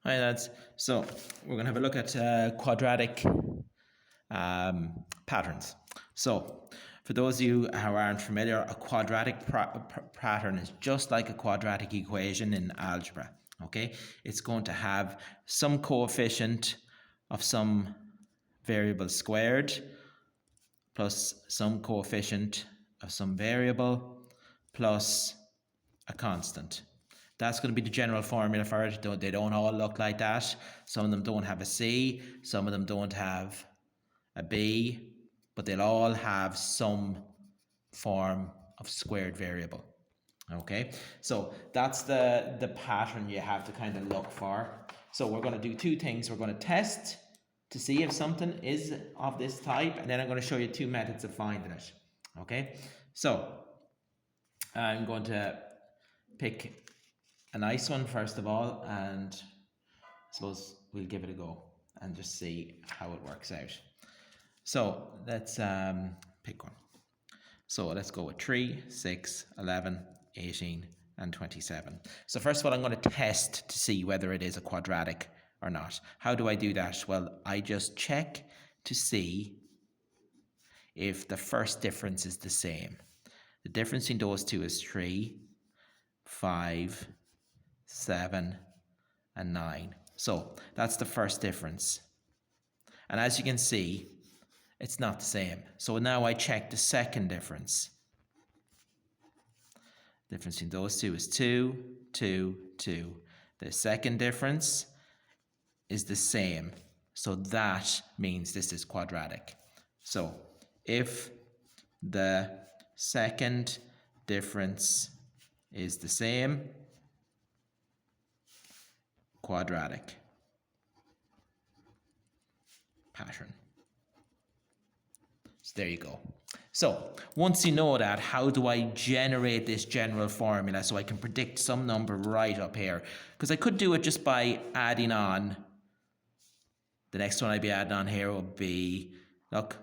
Hi lads. So we're going to have a look at quadratic patterns. So for those of you who aren't familiar, a quadratic pattern is just like a quadratic equation in algebra. Okay, it's going to have some coefficient of some variable squared plus some coefficient of some variable plus a constant. That's going to be the general formula for it. They don't all look like that. Some of them don't have a C, some of them don't have a B, but they'll all have some form of squared variable. Okay, so that's the pattern you have to kind of look for. So we're going to do two things. We're going to test to see if something is of this type, and then I'm going to show you two methods of finding it. Okay, so I'm going to pick a nice one first of all, and I suppose we'll give it a go and just see how it works out. So let's pick one. So let's go with 3, 6, 11, 18, and 27. So first of all, I'm going to test to see whether it is a quadratic or not. How do I do that? Well, I just check to see if the first difference is the same. The difference in those two is 3, 5, 7, and 9. So that's the first difference. And as you can see, it's not the same. So now I check the second difference. The difference in those two is 2, 2, 2. The second difference is the same. So that means this is quadratic. So if the second difference is the same, quadratic pattern. So there you go. So once you know that, how do I generate this general formula so I can predict some number right up here? Because I could do it just by adding on. The next one I'd be adding on here would be, look,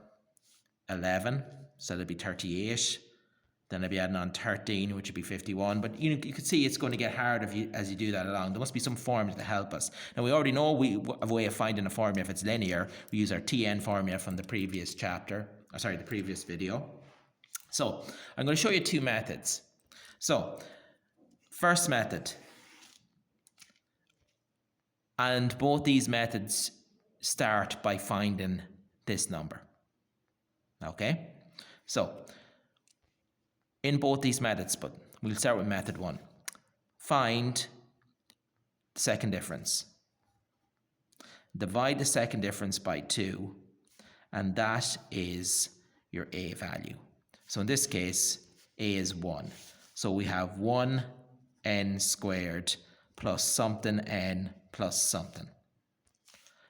11, so that'd be 38. Then I'd be adding on 13, which would be 51. But you can see it's going to get hard as you do that along. There must be some formula to help us. Now, we already know a way of finding a formula if it's linear. We use our TN formula from the previous the previous video. So I'm going to show you two methods. So first method, and both these methods start by finding this number. Okay, so in both these methods, but we'll start with method one. Find the second difference. Divide the second difference by 2, and that is your A value. So in this case, A is 1. So we have 1n squared plus something n plus something.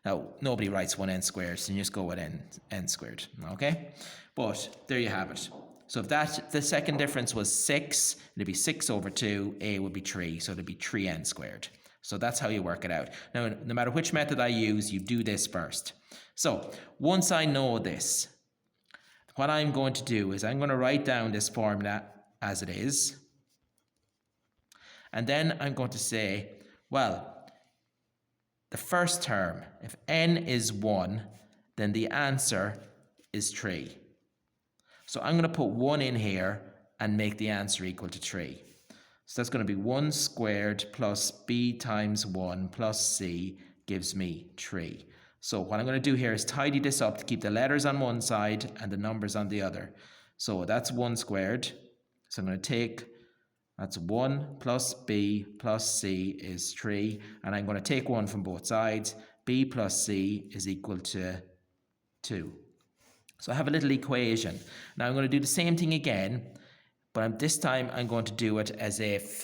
Now, nobody writes 1n squared, so you just go with n squared, okay? But there you have it. So if the second difference was 6, it'd be 6 over 2, A would be 3, so it'd be 3n squared. So that's how you work it out. Now, no matter which method I use, you do this first. So once I know this, what I'm going to do is I'm going to write down this formula as it is. And then I'm going to say, well, the first term, if n is 1, then the answer is 3. So I'm going to put 1 in here and make the answer equal to 3. So that's going to be 1 squared plus b times 1 plus c gives me 3. So what I'm going to do here is tidy this up to keep the letters on one side and the numbers on the other. So that's 1 squared. So I'm going to take, that's 1 plus b plus c is 3. And I'm going to take 1 from both sides. B plus c is equal to 2. So I have a little equation. Now I'm going to do the same thing again, but this time I'm going to do it as if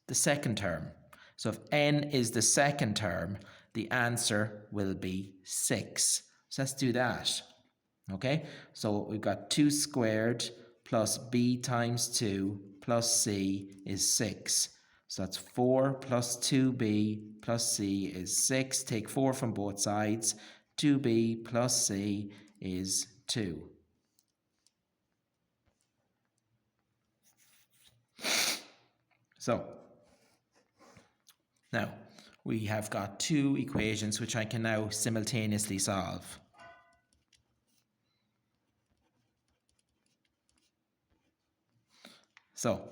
the second term. So if n is the second term, the answer will be 6. So let's do that. Okay, so we've got 2 squared plus b times 2 plus c is 6. So that's 4 plus 2b plus c is 6. Take 4 from both sides. 2b plus c is 2. So, now, we have got two equations which I can now simultaneously solve. So,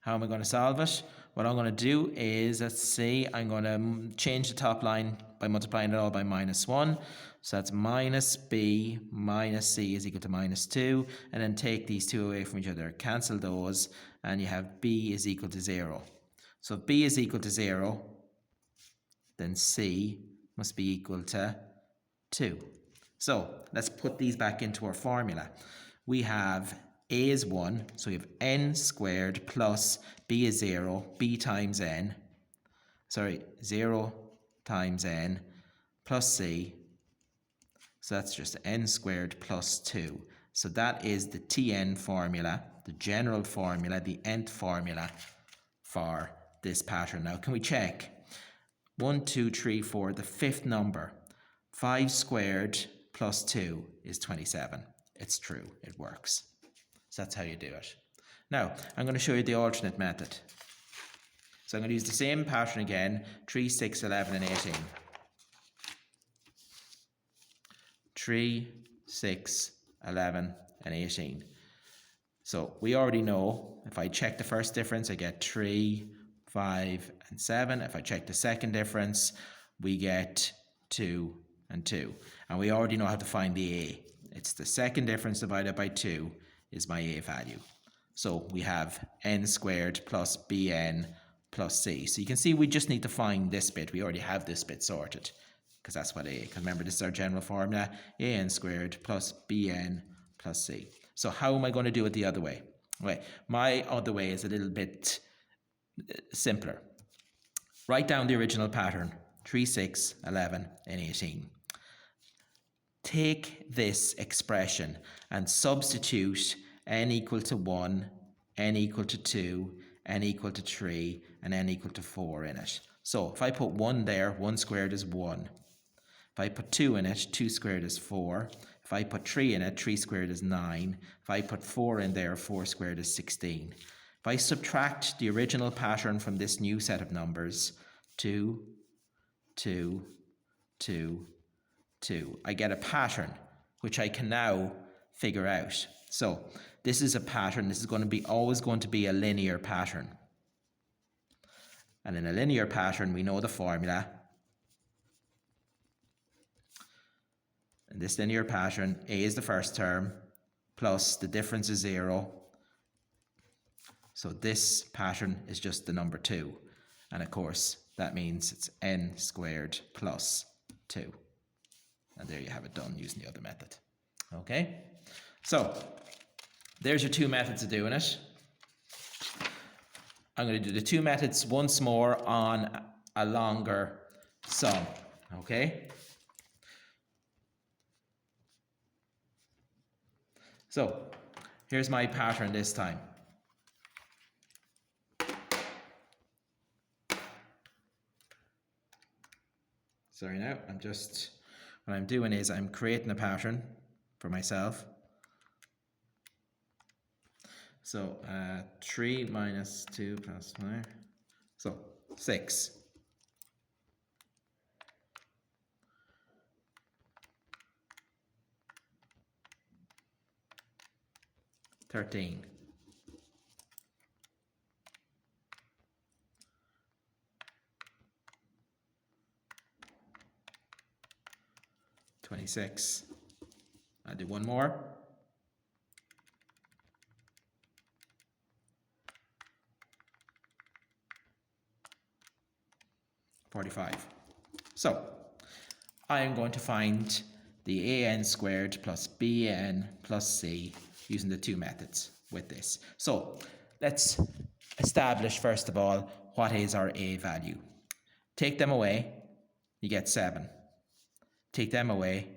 how am I going to solve it? What I'm going to do is, let's see, I'm going to change the top line by multiplying it all by -1. So that's minus b minus c is equal to -2. And then take these two away from each other. Cancel those. And you have b is equal to 0. So if b is equal to 0, then c must be equal to 2. So let's put these back into our formula. We have a is 1, so we have n squared plus b is 0, b times n, 0 times n plus c, so that's just n squared plus 2. So that is the Tn formula, the general formula, the nth formula for this pattern. Now can we check? 1, 2, 3, 4, the fifth number, 5 squared plus 2 is 27. It's true, it works. So that's how you do it. Now, I'm going to show you the alternate method. So I'm going to use the same pattern again, 3, 6, 11, and 18. 3, 6, 11, and 18. So we already know, if I check the first difference, I get 3, 5, and 7. If I check the second difference, we get 2 and 2. And we already know how to find the a. It's the second difference divided by 2 is my a value. So we have n squared plus bn plus c. So you can see we just need to find this bit. We already have this bit sorted because that's what a, because remember this is our general formula, an squared plus bn plus c. So how am I going to do it the other way? Right, my other way is a little bit simpler. Write down the original pattern, 3, 6, 11, and 18. Take this expression and substitute n equal to 1, n equal to 2, n equal to 3, and n equal to 4 in it. So if I put 1 there, 1 squared is 1. If I put 2 in it, 2 squared is 4. If I put 3 in it, 3 squared is 9. If I put 4 in there, 4 squared is 16. If I subtract the original pattern from this new set of numbers, 2, 2, 2, 2, I get a pattern which I can now figure out. So this is a pattern. This is going to be always going to be a linear pattern. And in a linear pattern, we know the formula. In this linear pattern, a is the first term, plus the difference is 0. So this pattern is just the number 2. And of course, that means it's n squared plus 2. And there you have it done using the other method. Okay? So, there's your two methods of doing it. I'm going to do the two methods once more on a longer sum. Okay? So, here's my pattern this time. Sorry now, what I'm doing is I'm creating a pattern for myself. So 3 minus 2 plus 5, so 6. $13. 26. I'll do one more. 45. So I am going to find the an squared plus bn plus c using the two methods with this. So let's establish first of all what is our a value. Take them away, you get 7. Take them away,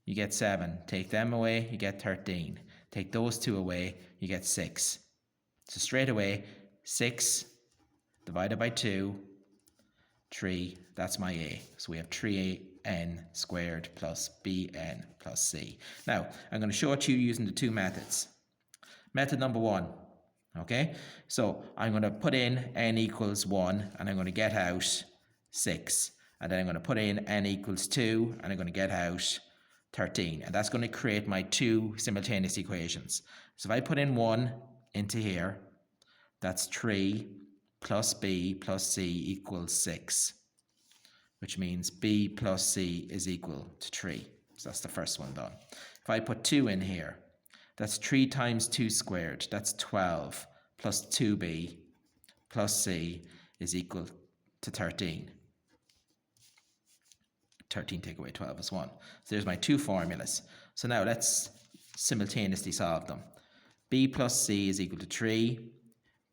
you get 7. Take them away, you get 13. Take those two away, you get 6. So straight away, 6 divided by 2, 3, that's my a. So we have 3n squared plus bn plus c. Now, I'm going to show it to you using the two methods. Method number 1, Okay, so I'm going to put in n equals 1 and I'm going to get out 6. And then I'm going to put in n equals 2 and I'm going to get out 13. And that's going to create my two simultaneous equations. So if I put in 1 into here, that's 3 plus b plus c equals 6, which means b plus c is equal to 3. So that's the first one done. If I put 2 in here, that's 3 times 2 squared, that's 12, plus 2b plus c is equal to 13. 13 take away 12 is 1. So there's my two formulas. So now let's simultaneously solve them. B plus c is equal to 3.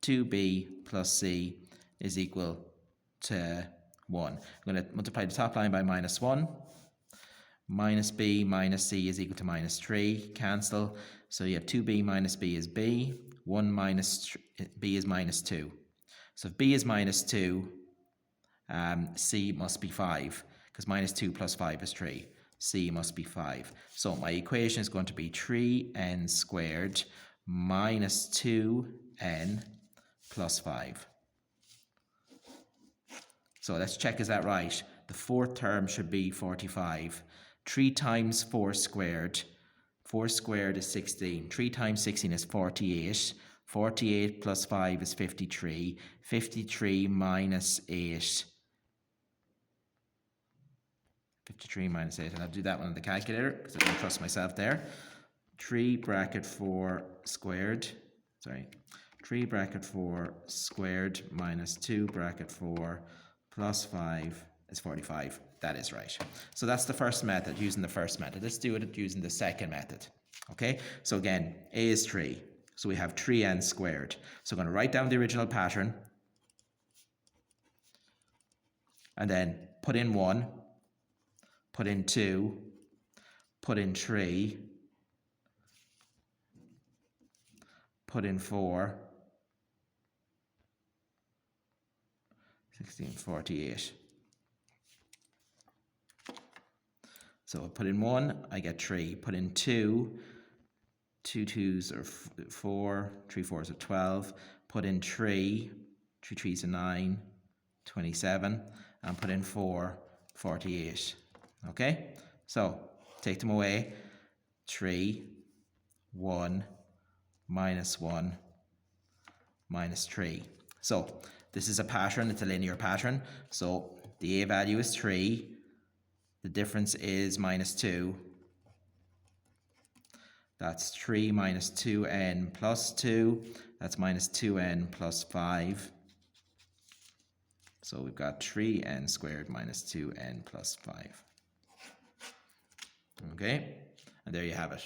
2b plus c is equal to 1. I'm going to multiply the top line by minus 1. Minus b minus c is equal to minus 3. Cancel. So you have 2b minus b is b. 1 minus b is minus 2. So if b is minus 2, c must be 5. Because minus 2 plus 5 is 3. C must be 5. So my equation is going to be 3n squared minus 2n plus 5. So let's check, is that right? The fourth term should be 45. 3 times 4 squared. 4 squared is 16. 3 times 16 is 48. 48 plus 5 is 53. 53 minus 8. 53 minus 8, and I'll do that one on the calculator because I don't trust myself there. 3 bracket 4 squared, 3 bracket 4 squared minus 2 bracket 4 plus 5 is 45. That is right. So that's the first method, using the first method. Let's do it using the second method. Okay, so again, a is 3. So we have 3n squared. So I'm going to write down the original pattern and then put in 1. Put in 2, put in 3, put in 4, 16, 48. So I put in 1, I get 3. Put in 2, 2 2s are 4, 3 4s are 12. Put in 3, 3 3s are 9, 27. And put in 4, 48. Okay, so take them away. 3, 1, minus 1, minus 3. So this is a pattern, it's a linear pattern. So the a value is 3. The difference is minus 2. That's 3 minus 2n plus 2. That's minus 2n plus 5. So we've got 3n squared minus 2n plus 5. Okay, and there you have it.